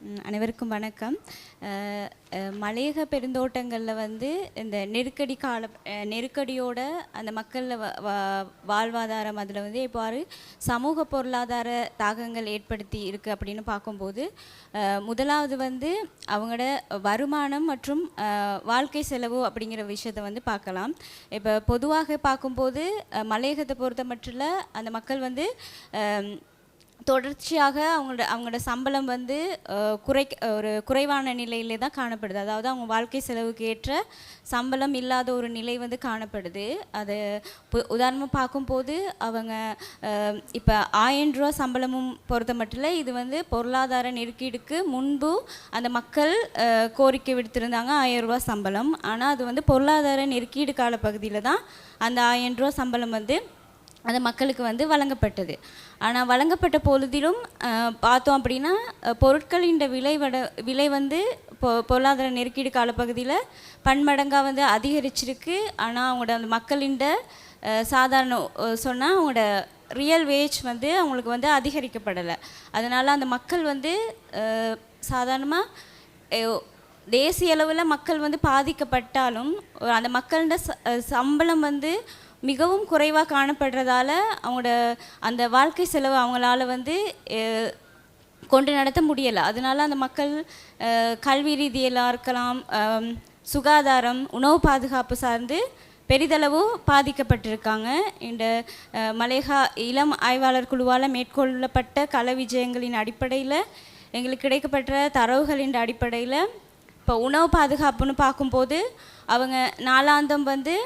அனைவருக்கும் வணக்கம். மலையக பெருந்தோட்டங்களில் வந்து இந்த நெருக்கடியோட அந்த மக்களில் வாழ்வாதாரம் அதில் வந்து எவ்வாறு சமூக பொருளாதார தாக்கங்கள் ஏற்படுத்தி இருக்குது அப்படின்னு பார்க்கும்போது, முதலாவது வந்து அவங்களோட வருமானம் மற்றும் வாழ்க்கை செலவு அப்படிங்கிற விஷயத்தை வந்து பார்க்கலாம். இப்போ பொதுவாக பார்க்கும்போது மலையகத்தை பொறுத்த மட்டும் அந்த மக்கள் வந்து தொடர்ச்சியாக அவங்களோட சம்பளம் வந்து ஒரு குறைவான நிலையிலே தான் காணப்படுது. அதாவது அவங்க வாழ்க்கை செலவுக்கு ஏற்ற சம்பளம் இல்லாத ஒரு நிலை வந்து காணப்படுது. அது உதாரணமாக பார்க்கும்போது அவங்க இப்போ 1000 ரூபா சம்பளமும் பொறுத்த மட்டும் இது வந்து பொருளாதார நெருக்கீடுக்கு முன்பு அந்த மக்கள் கோரிக்கை விடுத்திருந்தாங்க 1000 ரூபா சம்பளம். ஆனால் அது வந்து பொருளாதார நெருக்கீடு காலப்பகுதியில் தான் அந்த 1000 ரூபா சம்பளம் வந்து அந்த மக்களுக்கு வந்து வழங்கப்பட்டது. ஆனால் வழங்கப்பட்ட பொழுதிலும் பார்த்தோம் அப்படின்னா பொருட்களின் விலை வந்து பொருளாதார நெருக்கீடு காலப்பகுதியில் பன்மடங்காக வந்து அதிகரிச்சிருக்கு. ஆனால் அவங்களோட அந்த மக்களின் சாதாரண சொன்னால் அவங்களோட ரியல் வேஜ் வந்து அவங்களுக்கு வந்து அதிகரிக்கப்படலை. அதனால் அந்த மக்கள் வந்து சாதாரணமாக தேசிய அளவில் மக்கள் வந்து பாதிக்கப்பட்டாலும் அந்த மக்களோட சம்பளம் வந்து மிகவும் குறைவாக காணப்படுறதால அவங்களோட அந்த வாழ்க்கை செலவு அவங்களால வந்து கொண்டு நடத்த முடியலை. அதனால அந்த மக்கள் கல்வி ரீதியெல்லாம் இருக்கலாம், சுகாதாரம், உணவு பாதுகாப்பு சார்ந்து பெரிதளவு பாதிக்கப்பட்டிருக்காங்க. இந்த மலேகா இளம் ஆய்வாளர் குழுவால் மேற்கொள்ளப்பட்ட கள விஜயங்களின் அடிப்படையில் எங்களுக்கு கிடைக்கப்பட்ட தரவுகளின் அடிப்படையில் இப்போ உணவு பாதுகாப்புன்னு பார்க்கும்போது அவங்க நாளாந்தம் வந்து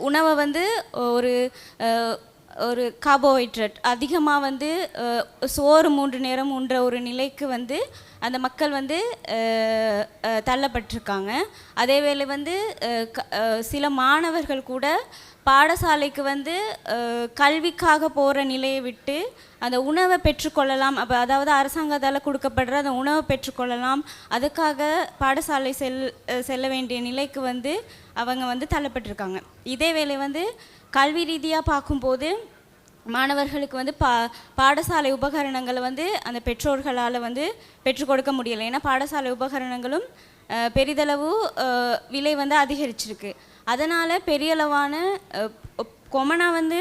உணவை வந்து ஒரு கார்போஹைட்ரேட் அதிகமாக வந்து சோறு 3 நேரம் உண்ற ஒரு நிலைக்கு வந்து அந்த மக்கள் வந்து தள்ளப்பட்டிருக்காங்க. அதே வேளை வந்து சில மாணவர்கள் கூட பாடசாலைக்கு வந்து கல்விக்காக போகிற நிலையை விட்டு அந்த உணவை பெற்றுக்கொள்ளலாம், அப்போ அதாவது அரசாங்கத்தால் கொடுக்கப்படுற அந்த உணவை பெற்றுக்கொள்ளலாம், அதுக்காக பாடசாலை செல்ல வேண்டிய நிலைக்கு வந்து அவங்க வந்து தள்ளப்பட்டிருக்காங்க. இதே வேளை வந்து கல்வி ரீதியாக பார்க்கும்போது மாணவர்களுக்கு வந்து பாடசாலை உபகரணங்களை வந்து அந்த பெற்றோர்களால் வந்து பெற்றுக் கொடுக்க முடியலை. ஏன்னா பாடசாலை உபகரணங்களும் பெரிதளவு விலை வந்து அதிகரிச்சிருக்கு. அதனால் பெரியளவான கொமனா வந்து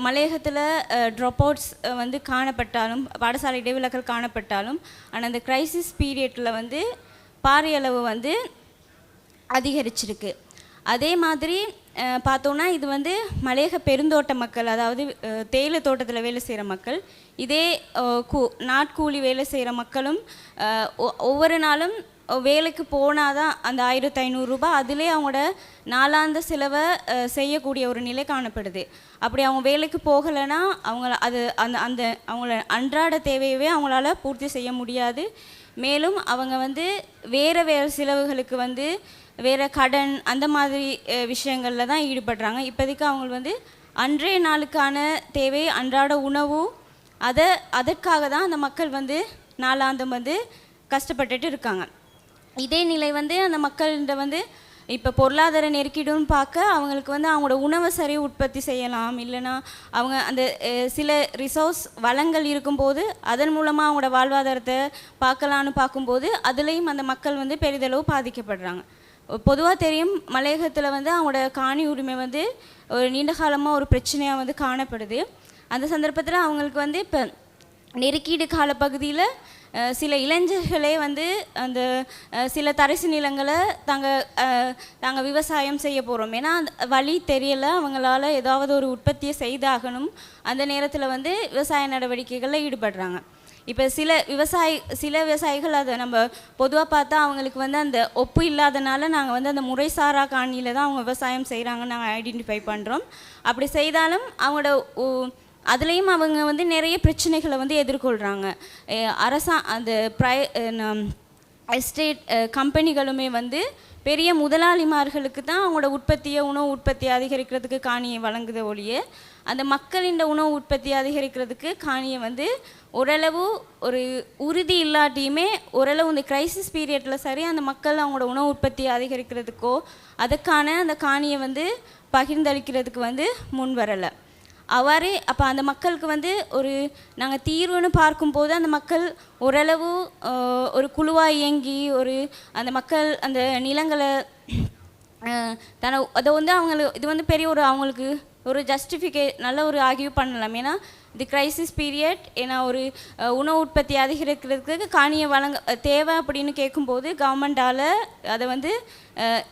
மலையகத்தில் ட்ராப் அவுட்ஸ் வந்து காணப்பட்டாலும், பாடசாலை இடைவிலக்கல் காணப்பட்டாலும், ஆனால் அந்த கிரைசிஸ் பீரியடில் வந்து பாரியளவு வந்து அதிகரிச்சிருக்கு. அதே மாதிரி பார்த்தோன்னா இது வந்து மலையக பெருந்தோட்ட மக்கள், அதாவது தேயிலை தோட்டத்தில் வேலை செய்கிற மக்கள், இதே நாட்கூலி வேலை செய்கிற மக்களும் ஒவ்வொரு நாளும் வேலைக்கு போனால் தான் அந்த 1500 ரூபாய் அதிலே அவங்களோட நாளாந்த செலவை செய்யக்கூடிய ஒரு நிலை காணப்படுது. அப்படி அவங்க வேலைக்கு போகலைன்னா அந்த அவங்கள அன்றாட தேவையவே அவங்களால பூர்த்தி செய்ய முடியாது. மேலும் அவங்க வந்து வேறு செலவுகளுக்கு வந்து வேறு கடன் அந்த மாதிரி விஷயங்களில் தான் ஈடுபடுறாங்க. இப்போதைக்கு அவங்க வந்து அன்றைய நாளுக்கான தேவை அன்றாட உணவு அதற்காக தான் அந்த மக்கள் வந்து நாளாந்தம் வந்து கஷ்டப்பட்டுட்டு இருக்காங்க. இதே நிலை வந்து அந்த மக்கள்கிட்ட வந்து இப்போ பொருளாதார நெருக்கீடுன்னு பார்க்க அவங்களுக்கு வந்து அவங்களோட உணவை சரி உற்பத்தி செய்யலாம், இல்லைன்னா அவங்க அந்த சில ரிசோர்ஸ் வளங்கள் இருக்கும்போது அதன் மூலமாக அவங்களோட வாழ்வாதாரத்தை பார்க்கலான்னு பார்க்கும்போது அதுலேயும் அந்த மக்கள் வந்து பெரிதளவு பாதிக்கப்படுறாங்க. பொதுவாக தெரியும், மலையகத்தில் வந்து அவங்களோட காணி உரிமை வந்து ஒரு நீண்ட காலமாக ஒரு பிரச்சனையாக வந்து காணப்படுது. அந்த சந்தர்ப்பத்தில் அவங்களுக்கு வந்து இப்போ நெருக்கீடு காலப்பகுதியில் சில இளைஞர்களே வந்து அந்த சில தரிசு நிலங்களை தாங்கள் விவசாயம் செய்ய போகிறோம், ஏன்னா வழி தெரியலை, அவங்களால ஏதாவது ஒரு உற்பத்தியை செய்தாகணும், அந்த நேரத்தில் வந்து விவசாய நடவடிக்கைகளில் ஈடுபடுறாங்க. இப்போ சில விவசாயிகள் அதை நம்ம பொதுவாக பார்த்தா அவங்களுக்கு வந்து அந்த ஒப்பு இல்லாதனால நாங்கள் வந்து அந்த முறைசாரா காணியில் தான் அவங்க விவசாயம் செய்கிறாங்கன்னு நாங்கள் ஐடென்டிஃபை பண்ணுறோம். அப்படி செய்தாலும் அவங்களோட அதுலேயும் அவங்க வந்து நிறைய பிரச்சனைகளை வந்து எதிர்கொள்கிறாங்க. அந்த எஸ்டேட் கம்பெனிகளுமே வந்து பெரிய முதலாளிமார்களுக்கு தான் அவங்களோட உணவு உற்பத்தி அதிகரிக்கிறதுக்கு காணியை வழங்குத ஒழிய அந்த மக்களின் உணவு உற்பத்தி அதிகரிக்கிறதுக்கு காணியை வந்து ஓரளவு ஒரு உறுதி இல்லாட்டியுமே ஓரளவு இந்த கிரைசிஸ் பீரியடில் சரி அந்த மக்கள் அவங்களோட உணவு உற்பத்தி அதிகரிக்கிறதுக்கோ அதுக்கான அந்த காணியை வந்து பகிர்ந்தளிக்கிறதுக்கு வந்து முன் வரலை. அவ்வாறு அப்போ அந்த மக்களுக்கு வந்து ஒரு நாங்கள் தீர்வுன்னு பார்க்கும்போது அந்த மக்கள் ஓரளவு ஒரு குழுவாக இயங்கி அந்த மக்கள் அந்த நிலங்களை அதை வந்து அவங்களுக்கு இது வந்து பெரிய அவங்களுக்கு ஒரு நல்ல ஒரு ஆர்கியூ பண்ணலாம். ஏன்னா இது கிரைசிஸ் பீரியட், ஏன்னா ஒரு உணவு உற்பத்தி அதிகரிக்கிறதுக்கு காணியை தேவை அப்படின்னு கேட்கும்போது கவர்மெண்டால் அதை வந்து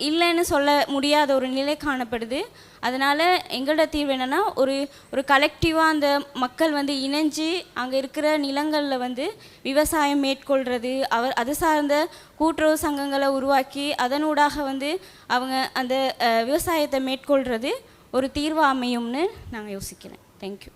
இல்லைன்னு சொல்ல முடியாத ஒரு நிலை காணப்படுது. அதனால் எங்களோட தீர்வு என்னென்னா ஒரு கலெக்டிவாக அந்த மக்கள் வந்து இணைஞ்சு அங்கே இருக்கிற நிலங்களில் வந்து விவசாயம் மேற்கொள்கிறது, அது சார்ந்த கூட்டுறவு சங்கங்களை உருவாக்கி அதனூடாக வந்து அவங்க அந்த விவசாயத்தை மேற்கொள்கிறது ஒரு தீர்வு அமையும்னு நாங்கள் யோசிக்கிறேன். தேங்க்யூ.